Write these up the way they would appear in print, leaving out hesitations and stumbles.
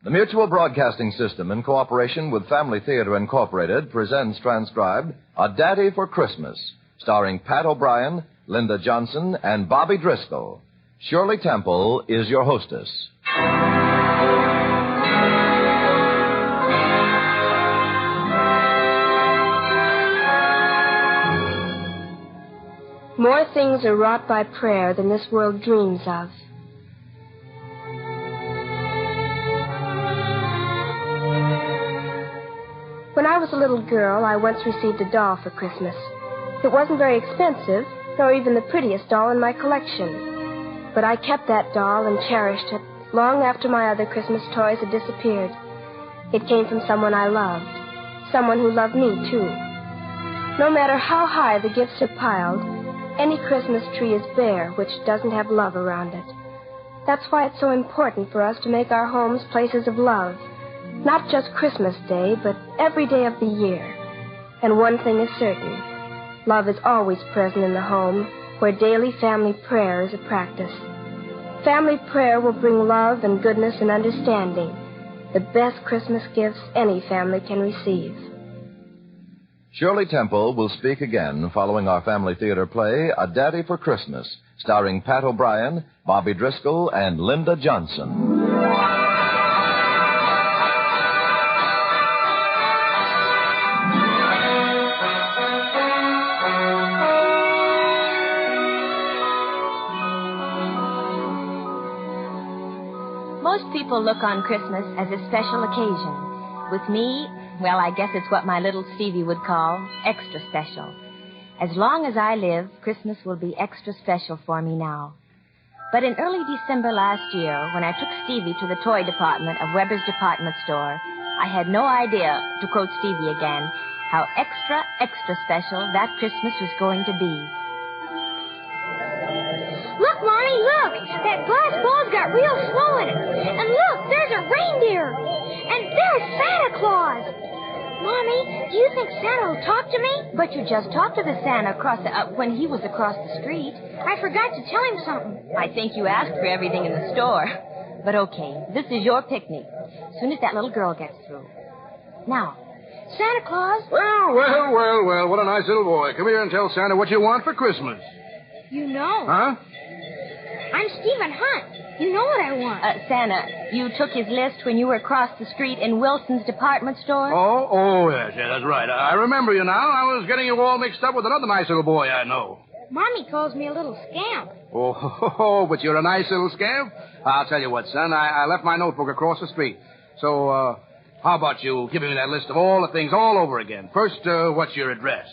The Mutual Broadcasting System, in cooperation with Family Theater Incorporated, presents transcribed A Daddy for Christmas, starring Pat O'Brien, Linda Johnson, and Bobby Driscoll. Shirley Temple is your hostess. More things are wrought by prayer than this world dreams of. When I was a little girl, I once received a doll for Christmas. It wasn't very expensive, nor even the prettiest doll in my collection. But I kept that doll and cherished it long after my other Christmas toys had disappeared. It came from someone I loved, someone who loved me, too. No matter how high the gifts are piled, any Christmas tree is bare which doesn't have love around it. That's why it's so important for us to make our homes places of love. Not just Christmas Day, but every day of the year. And one thing is certain. Love is always present in the home, where daily family prayer is a practice. Family prayer will bring love and goodness and understanding, the best Christmas gifts any family can receive. Shirley Temple will speak again following our Family Theater play, A Daddy for Christmas, starring Pat O'Brien, Bobby Driscoll, and Linda Johnson. Most people look on Christmas as a special occasion. With me, well, I guess it's what my little Stevie would call extra special. As long as I live, Christmas will be extra special for me now. But in early December last year, when I took Stevie to the toy department of Weber's department store, I had no idea, to quote Stevie again, how extra, extra special that Christmas was going to be. Look, Mommy, look! That glass ball's got real snow in it. And look, there's a reindeer. And there's Santa Claus. Mommy, do you think Santa will talk to me? But you just talked to the Santa when he was across the street. I forgot to tell him something. I think you asked for everything in the store. But okay, this is your picnic. As soon as that little girl gets through. Now, Santa Claus. Well, what a nice little boy. Come here and tell Santa what you want for Christmas. You know. Huh? I'm Stephen Hunt. You know what I want. Santa, you took his list when you were across the street in Wilson's department store? Yes, that's right. I remember you now. I was getting you all mixed up with another nice little boy I know. Mommy calls me a little scamp. But you're a nice little scamp. I'll tell you what, son. I left my notebook across the street. So, how about you giving me that list of all the things all over again? First, what's your address?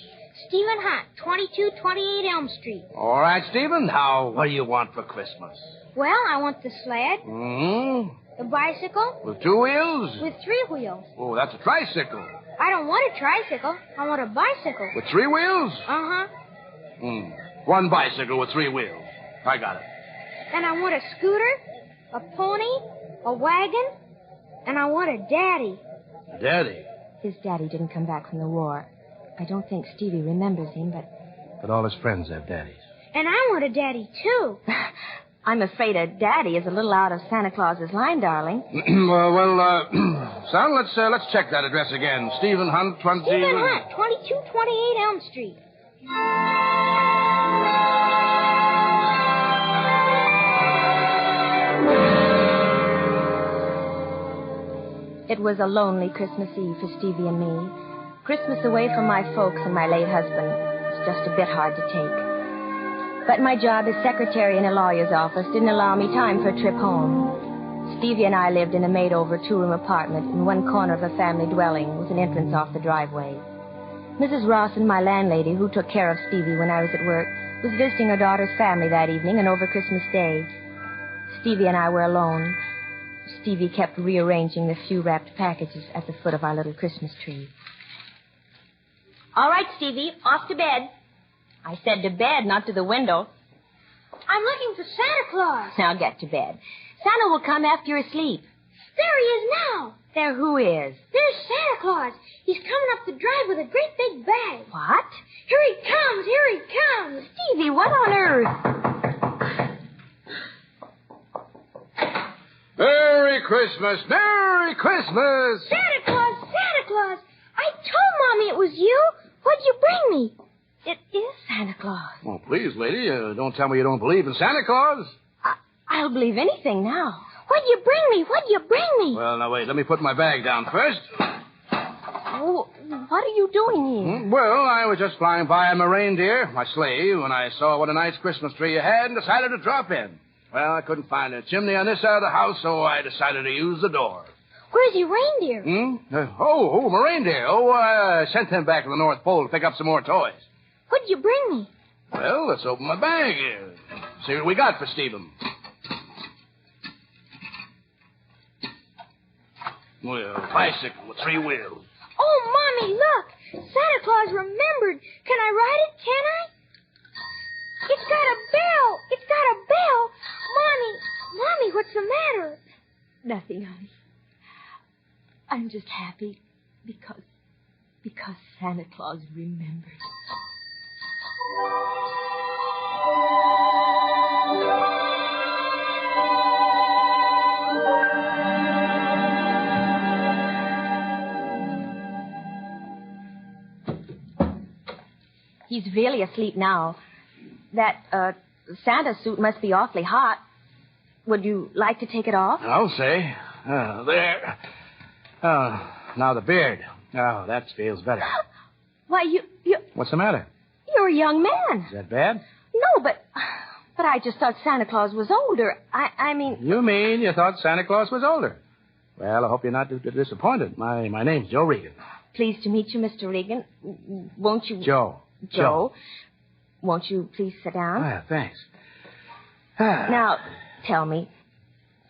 Stephen Hunt, 2228 Elm Street. All right, Stephen. Now, what do you want for Christmas? Well, I want the sled. Mm-hmm. The bicycle. With 2 wheels? With 3 wheels. Oh, that's a tricycle. I don't want a tricycle. I want a bicycle. With 3 wheels? Uh-huh. 1 bicycle with 3 wheels. I got it. And I want a scooter, a pony, a wagon, and I want a daddy. A daddy? His daddy didn't come back from the war. I don't think Stevie remembers him, But all his friends have daddies. And I want a daddy, too. I'm afraid a daddy is a little out of Santa Claus's line, darling. Son, let's check that address again. Stephen Hunt, Stephen Hunt, 2228 Elm Street. It was a lonely Christmas Eve for Stevie and me. Christmas away from my folks and my late husband was just a bit hard to take. But my job as secretary in a lawyer's office didn't allow me time for a trip home. Stevie and I lived in a made-over 2-room apartment in one corner of a family dwelling with an entrance off the driveway. Mrs. Rawson, my landlady, who took care of Stevie when I was at work, was visiting her daughter's family that evening and over Christmas Day. Stevie and I were alone. Stevie kept rearranging the few wrapped packages at the foot of our little Christmas tree. All right, Stevie, off to bed. I said to bed, not to the window. I'm looking for Santa Claus. Now get to bed. Santa will come after you're asleep. There he is now. There who is? There's Santa Claus. He's coming up the drive with a great big bag. What? Here he comes. Here he comes. Stevie, what on earth? Merry Christmas! Merry Christmas! Santa Claus! Santa Claus! I told Mommy it was you. What'd you bring me? It is Santa Claus. Oh, please, lady, don't tell me you don't believe in Santa Claus. I'll believe anything now. What'd you bring me? What'd you bring me? Well, now, wait. Let me put my bag down first. Oh, what are you doing here? Well, I was just flying by on my reindeer, my sleigh, when I saw what a nice Christmas tree you had and decided to drop in. Well, I couldn't find a chimney on this side of the house, so I decided to use the door. Where's your reindeer? My reindeer. I sent them back to the North Pole to pick up some more toys. What'd you bring me? Well, let's open my bag here. See what we got for Stephen. Well, a bicycle with 3 wheels. Oh, Mommy, look. Santa Claus remembered. Can I ride it? Can I? It's got a bell. It's got a bell. Mommy, what's the matter? Nothing, honey. I'm just happy because Santa Claus remembered. He's really asleep now. That, Santa suit must be awfully hot. Would you like to take it off? I'll say. There. Now the beard. Oh, that feels better. Why, you... What's the matter? You're a young man. Is that bad? No, but I just thought Santa Claus was older. I mean... You mean you thought Santa Claus was older? Well, I hope you're not disappointed. My name's Joe Regan. Pleased to meet you, Mr. Regan. Won't you... Joe. Won't you please sit down? Ah, thanks. Now, tell me,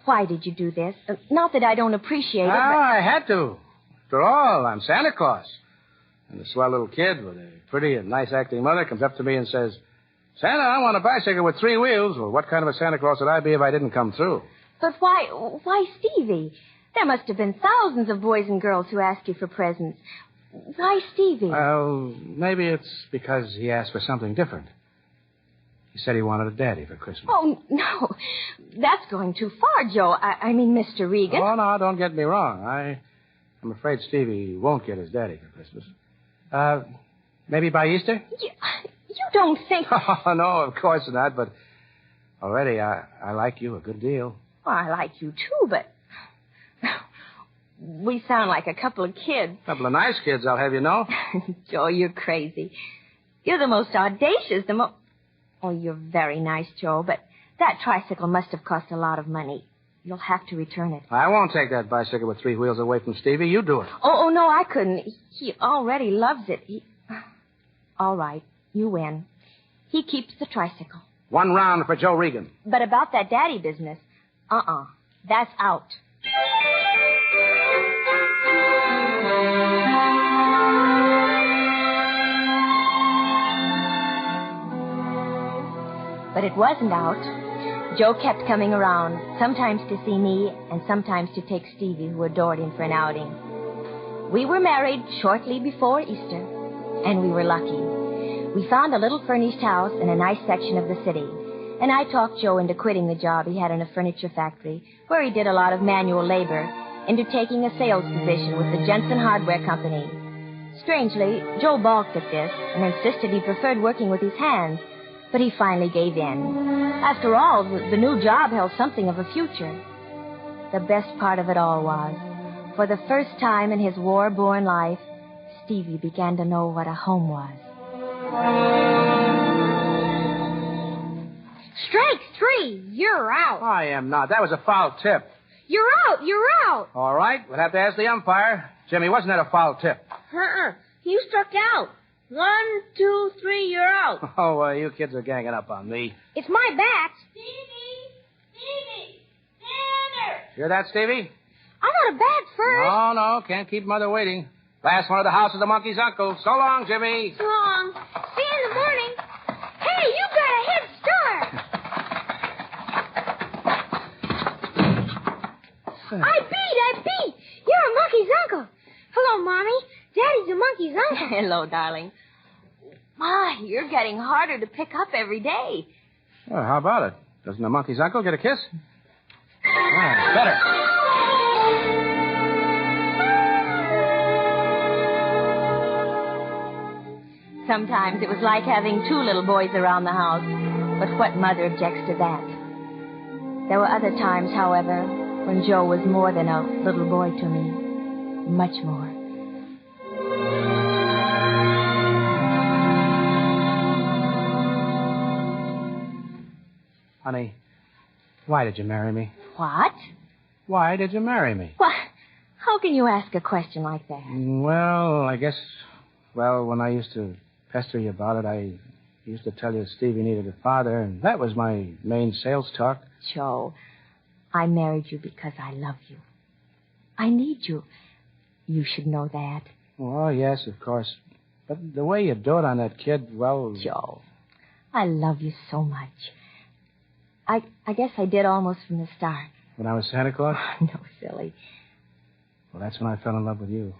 why did you do this? Not that I don't appreciate it, but... I had to. After all, I'm Santa Claus. And a swell little kid with a pretty and nice-acting mother comes up to me and says, Santa, I want a bicycle with 3 wheels. Well, what kind of a Santa Claus would I be if I didn't come through? But why Stevie? There must have been thousands of boys and girls who asked you for presents. Why Stevie? Well, maybe it's because he asked for something different. He said he wanted a daddy for Christmas. Oh, no. That's going too far, Joe. I mean, Mr. Regan. Oh, no, don't get me wrong. I'm afraid Stevie won't get his daddy for Christmas. Maybe by Easter? You don't think... Oh, no, of course not, but already I like you a good deal. Well, I like you, too, but... We sound like a couple of kids. A couple of nice kids, I'll have you know. Joe, you're crazy. You're the most audacious, Oh, you're very nice, Joe, but that tricycle must have cost a lot of money. You'll have to return it. I won't take that bicycle with 3 wheels away from Stevie. You do it. Oh, no, I couldn't. He already loves it. All right, you win. He keeps the tricycle. 1 round for Joe Regan. But about that daddy business, that's out. But it wasn't out. Joe kept coming around, sometimes to see me and sometimes to take Stevie, who adored him, for an outing. We were married shortly before Easter, and we were lucky. We found a little furnished house in a nice section of the city, and I talked Joe into quitting the job he had in a furniture factory, where he did a lot of manual labor, into taking a sales position with the Jensen Hardware Company. Strangely, Joe balked at this and insisted he preferred working with his hands, but he finally gave in. After all, the new job held something of a future. The best part of it all was, for the first time in his war-born life, Stevie began to know what a home was. Strike 3. You're out. I am not. That was a foul tip. You're out. You're out. All right. We'll have to ask the umpire. Jimmy, wasn't that a foul tip? You struck out. 1, 2, 3, you're out. Oh, you kids are ganging up on me. It's my bat. Stevie! Dinner! Hear that, Stevie? I want a bat first. No, can't keep Mother waiting. Last one of the house is the monkey's uncle. So long, Jimmy. So long. See you in the morning. Hey, you got a head start. I beat. You're a monkey's uncle. Hello, Mommy. Daddy's a monkey's uncle. Hello, darling. My, you're getting harder to pick up every day. Well, how about it? Doesn't the monkey's uncle get a kiss? Better. Sometimes it was like having two little boys around the house. But what mother objects to that? There were other times, however, when Joe was more than a little boy to me. Much more. Honey, why did you marry me? What? Why did you marry me? What? How can you ask a question like that? Well, I guess, when I used to pester you about it, I used to tell you Stevie needed a father, and that was my main sales talk. Joe, I married you because I love you. I need you. You should know that. Oh, yes, of course. But the way you do it on that kid, well... Joe, I love you so much. I guess I did almost from the start. When I was Santa Claus? No, silly. Well, that's when I fell in love with you.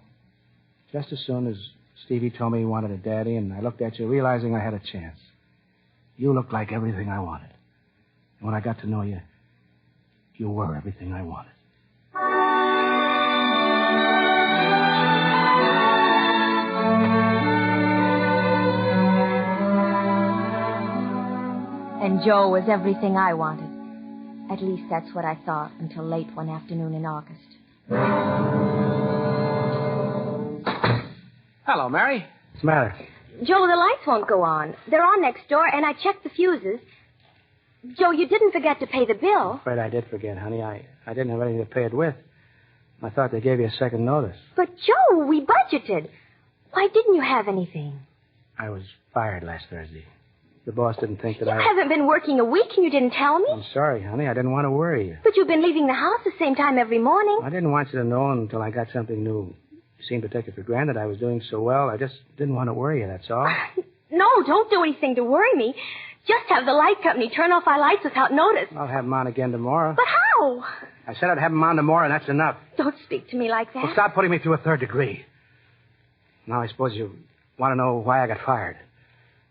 Just as soon as Stevie told me he wanted a daddy, and I looked at you, realizing I had a chance. You looked like everything I wanted. And when I got to know you, you were everything I wanted. And Joe was everything I wanted. At least that's what I thought until late one afternoon in August. Hello, Mary. What's the matter? Joe, the lights won't go on. They're on next door, and I checked the fuses. Joe, you didn't forget to pay the bill. I'm afraid I did forget, honey. I didn't have anything to pay it with. I thought they gave you a second notice. But, Joe, we budgeted. Why didn't you have anything? I was fired last Thursday. The boss didn't think that You haven't been working a week and you didn't tell me? I'm sorry, honey. I didn't want to worry you. But you've been leaving the house the same time every morning. I didn't want you to know until I got something new. You seemed to take it for granted I was doing so well. I just didn't want to worry you, that's all. No, don't do anything to worry me. Just have the light company turn off our lights without notice. I'll have them on again tomorrow. But how? I said I'd have them on tomorrow, and that's enough. Don't speak to me like that. Well, stop putting me through a third degree. Now I suppose you want to know why I got fired.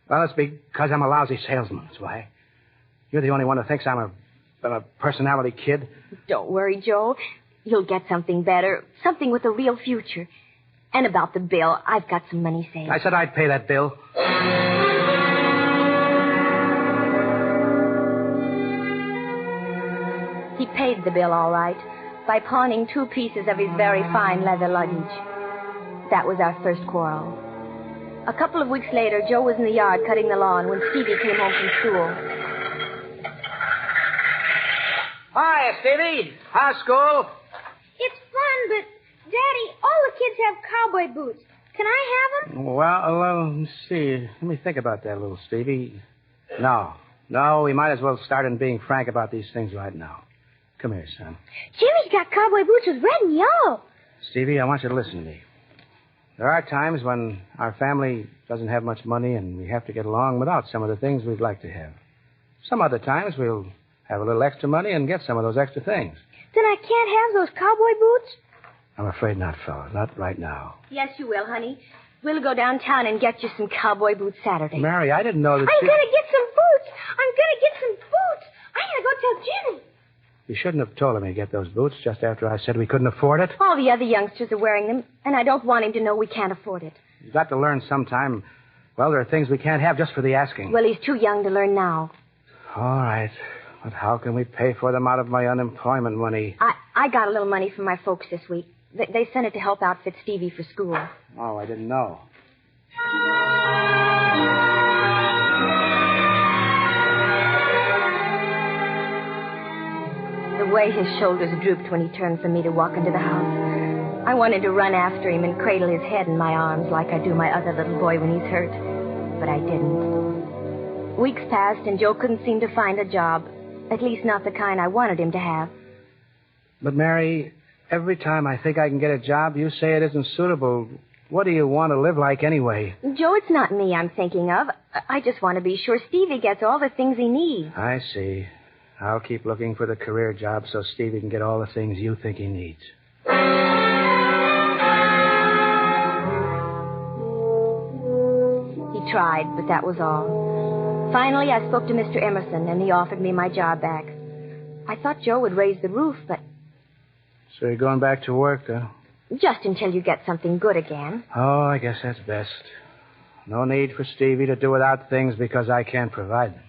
Well, it's because I'm a lousy salesman, that's why. You're the only one who thinks I'm a personality kid. Don't worry, Joe. You'll get something better, something with a real future. And about the bill, I've got some money saved. I said I'd pay that bill. He paid the bill all right by pawning 2 pieces of his very fine leather luggage. That was our first quarrel. A couple of weeks later, Joe was in the yard cutting the lawn when Stevie came home from school. Hi, Stevie. How's school? It's fun, but, Daddy, all the kids have cowboy boots. Can I have them? Well, let's see. Let me think about that, little Stevie. No, we might as well start in being frank about these things right now. Come here, son. Jimmy's got cowboy boots with red and yellow. Stevie, I want you to listen to me. There are times when our family doesn't have much money and we have to get along without some of the things we'd like to have. Some other times we'll have a little extra money and get some of those extra things. Then I can't have those cowboy boots? I'm afraid not, fella. Not right now. Yes, you will, honey. We'll go downtown and get you some cowboy boots Saturday. Mary, I didn't know that I'm going to get some boots. I'm going to go tell Jimmy. You shouldn't have told him to get those boots just after I said we couldn't afford it. All the other youngsters are wearing them, and I don't want him to know we can't afford it. You've got to learn sometime. Well, there are things we can't have just for the asking. Well, he's too young to learn now. All right. But how can we pay for them out of my unemployment money? I got a little money from my folks this week. They sent it to help outfit Stevie for school. Oh, I didn't know. The way his shoulders drooped when he turned for me to walk into the house. I wanted to run after him and cradle his head in my arms like I do my other little boy when he's hurt. But I didn't. Weeks passed and Joe couldn't seem to find a job. At least not the kind I wanted him to have. But, Mary, every time I think I can get a job, you say it isn't suitable. What do you want to live like anyway? Joe, it's not me I'm thinking of. I just want to be sure Stevie gets all the things he needs. I see. I'll keep looking for the career job so Stevie can get all the things you think he needs. He tried, but that was all. Finally, I spoke to Mr. Emerson, and he offered me my job back. I thought Joe would raise the roof, but... So you're going back to work, huh? Just until you get something good again. Oh, I guess that's best. No need for Stevie to do without things because I can't provide them.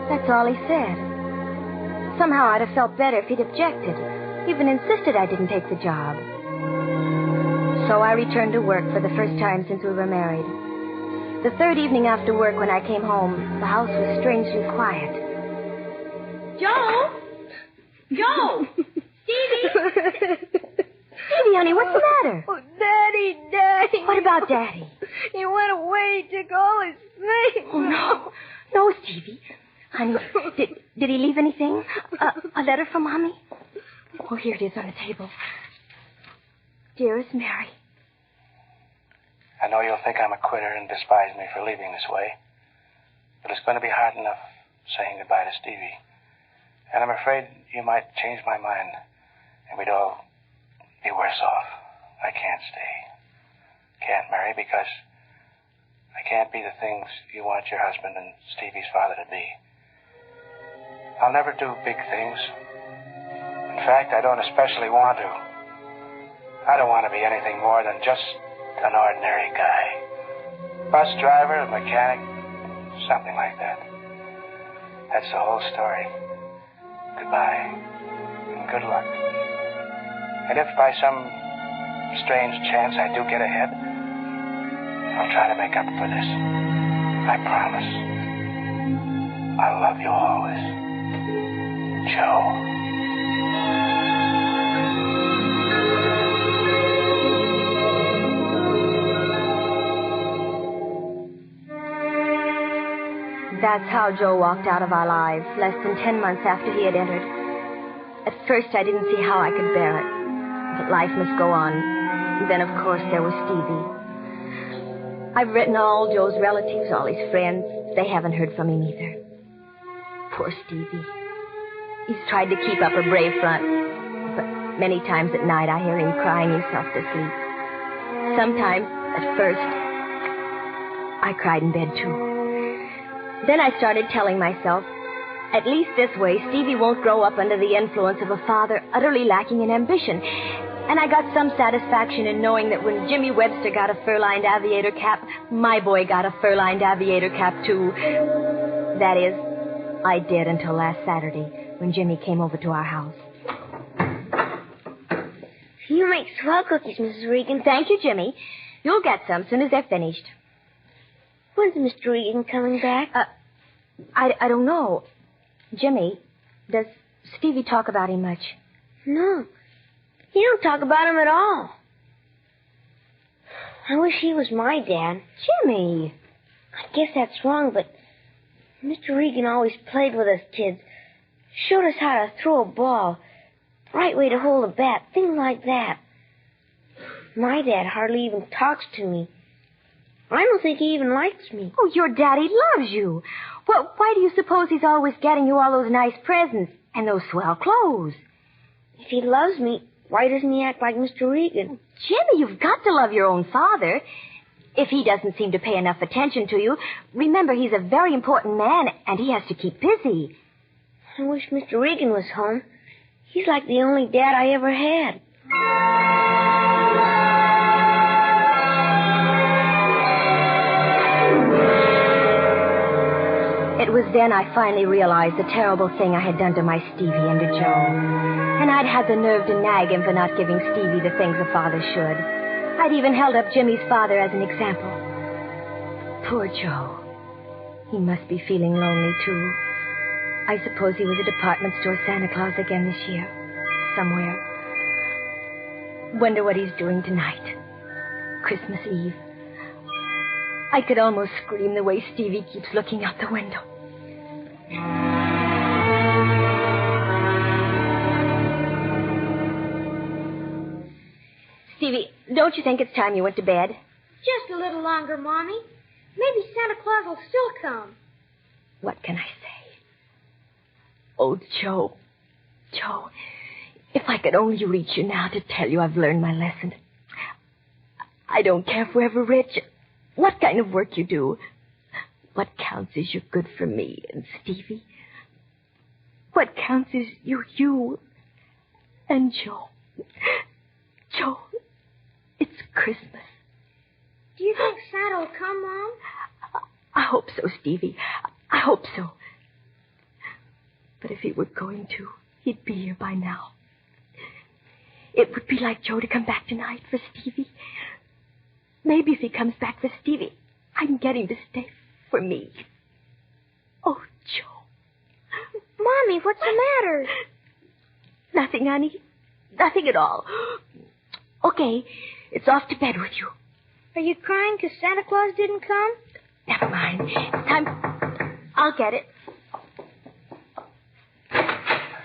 That's all he said. Somehow I'd have felt better if he'd objected, even insisted I didn't take the job. So I returned to work for the first time since we were married. The third evening after work, when I came home, the house was strangely quiet. Joe! Joe! Stevie! Stevie, honey, what's the matter? Oh, Daddy. What about Daddy? He went away, took all his things. Oh, no. No, Stevie. Honey, did he leave anything? A letter from Mommy? Oh, here it is on the table. Dearest Mary. I know you'll think I'm a quitter and despise me for leaving this way, but it's going to be hard enough saying goodbye to Stevie. And I'm afraid you might change my mind, and we'd all be worse off. I can't stay. Can't, Mary, because I can't be the things you want your husband and Stevie's father to be. I'll never do big things. In fact, I don't especially want to. I don't want to be anything more than just an ordinary guy. Bus driver, mechanic, something like that. That's the whole story. Goodbye, and good luck. And if by some strange chance I do get ahead, I'll try to make up for this. I promise. I'll love you always. Joe. That's how Joe walked out of our lives, less than 10 months after he had entered. At first, I didn't see how I could bear it. But life must go on. And then, of course, there was Stevie. I've written all Joe's relatives, all his friends. They haven't heard from him either. Poor Stevie. He's tried to keep up a brave front. But many times at night, I hear him crying himself to sleep. Sometimes, at first, I cried in bed, too. Then I started telling myself, at least this way, Stevie won't grow up under the influence of a father utterly lacking in ambition. And I got some satisfaction in knowing that when Jimmy Webster got a fur-lined aviator cap, my boy got a fur-lined aviator cap, too. That is, I did until last Saturday, when Jimmy came over to our house. You make swell cookies, Mrs. Regan. Thank you, Jimmy. You'll get some soon as they're finished. When's Mr. Regan coming back? I don't know. Jimmy, does Stevie talk about him much? No. He don't talk about him at all. I wish he was my dad. Jimmy! I guess that's wrong, but Mr. Regan always played with us kids. Showed us how to throw a ball, the right way to hold a bat, things like that. My dad hardly even talks to me. I don't think he even likes me. Oh, your daddy loves you. Well, why do you suppose he's always getting you all those nice presents and those swell clothes? If he loves me, why doesn't he act like Mr. Regan? Jimmy, you've got to love your own father. If he doesn't seem to pay enough attention to you, remember he's a very important man and he has to keep busy. I wish Mr. Regan was home. He's like the only dad I ever had. It was then I finally realized the terrible thing I had done to my Stevie and to Joe. And I'd had the nerve to nag him for not giving Stevie the things a father should. I'd even held up Jimmy's father as an example. Poor Joe. He must be feeling lonely, too. I suppose he was a department store Santa Claus again this year. Somewhere. Wonder what he's doing tonight. Christmas Eve. I could almost scream the way Stevie keeps looking out the window. Stevie, don't you think it's time you went to bed? Just a little longer, Mommy. Maybe Santa Claus will still come. What can I say? Oh, Joe. Joe, if I could only reach you now to tell you I've learned my lesson. I don't care if we're ever rich, what kind of work you do. What counts is you're good for me and Stevie. What counts is you and Joe. Joe, it's Christmas. Do you think Santa will come, Mom? I hope so, Stevie. I hope so. But if he were going to, he'd be here by now. It would be like Joe to come back tonight for Stevie. Maybe if he comes back for Stevie, I can get him to stay for me. Oh, Joe. Mommy, what's the matter? Nothing, honey. Nothing at all. Okay, it's off to bed with you. Are you crying because Santa Claus didn't come? Never mind. It's time. I'll get it.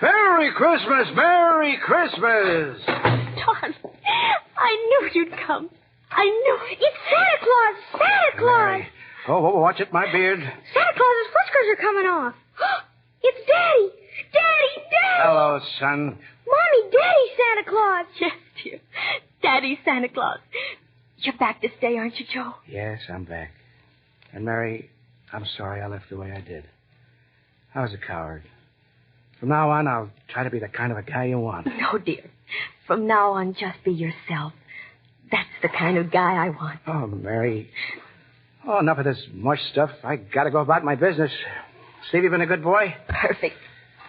Merry Christmas! Merry Christmas! Darling, I knew you'd come. I knew it. It's Santa Claus! Santa Claus! Mary. Oh, watch it, my beard. Santa Claus's whiskers are coming off. It's Daddy! Daddy! Hello, son. Mommy, Daddy Santa Claus! Yes, dear. Daddy Santa Claus. You're back to stay, aren't you, Joe? Yes, I'm back. And, Mary, I'm sorry I left the way I did. I was a coward. From now on, I'll try to be the kind of a guy you want. No, dear. From now on, just be yourself. That's the kind of guy I want. Oh, Mary. Oh, enough of this mush stuff. I gotta go about my business. Stevie been a good boy? Perfect.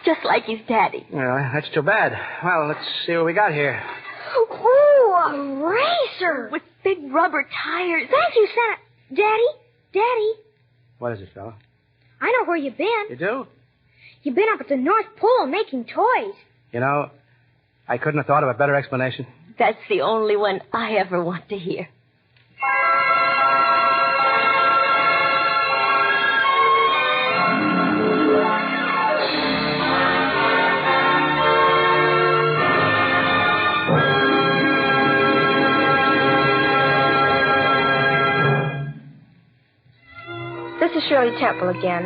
Just like his daddy. Well, that's too bad. Well, let's see what we got here. Ooh, a racer! With big rubber tires. Thank you, Santa. Daddy. What is it, fella? I know where you've been. You do? You've been up at the North Pole making toys. You know, I couldn't have thought of a better explanation. That's the only one I ever want to hear. This is Shirley Temple again.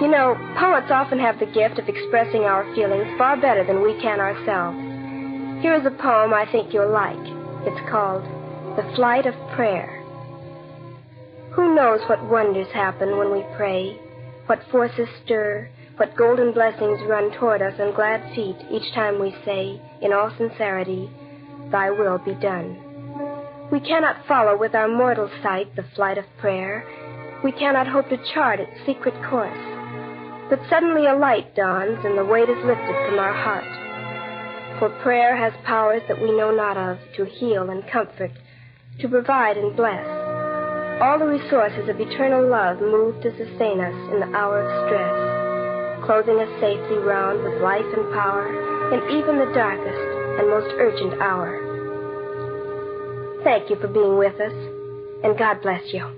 You know, poets often have the gift of expressing our feelings far better than we can ourselves. Here is a poem I think you'll like. It's called The Flight of Prayer. Who knows what wonders happen when we pray, what forces stir, what golden blessings run toward us on glad feet each time we say, in all sincerity, Thy will be done. We cannot follow with our mortal sight the flight of prayer. We cannot hope to chart its secret course. But suddenly a light dawns and the weight is lifted from our heart. For prayer has powers that we know not of to heal and comfort, to provide and bless. All the resources of eternal love move to sustain us in the hour of stress, clothing us safely round with life and power in even the darkest and most urgent hour. Thank you for being with us, and God bless you.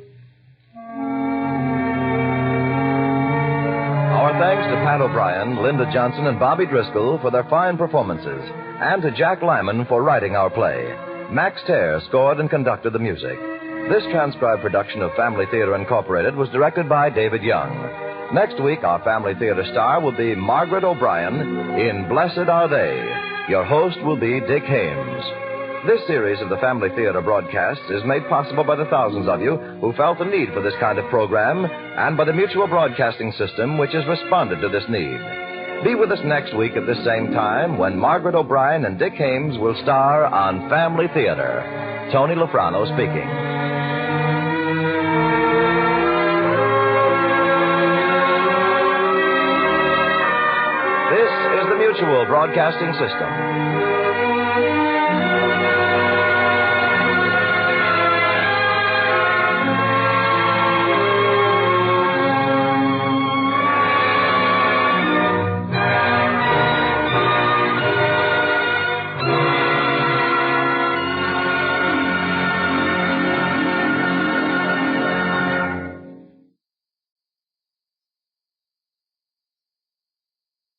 Our thanks to Pat O'Brien, Linda Johnson, and Bobby Driscoll for their fine performances, and to Jack Lyman for writing our play. Max Terr scored and conducted the music. This transcribed production of Family Theater Incorporated was directed by David Young. Next week, our Family Theater star will be Margaret O'Brien in Blessed Are They. Your host will be Dick Hames. This series of the Family Theater broadcasts is made possible by the thousands of you who felt the need for this kind of program and by the Mutual Broadcasting System, which has responded to this need. Be with us next week at this same time when Margaret O'Brien and Dick Hames will star on Family Theater. Tony Lafrano speaking. This is the Mutual Broadcasting System.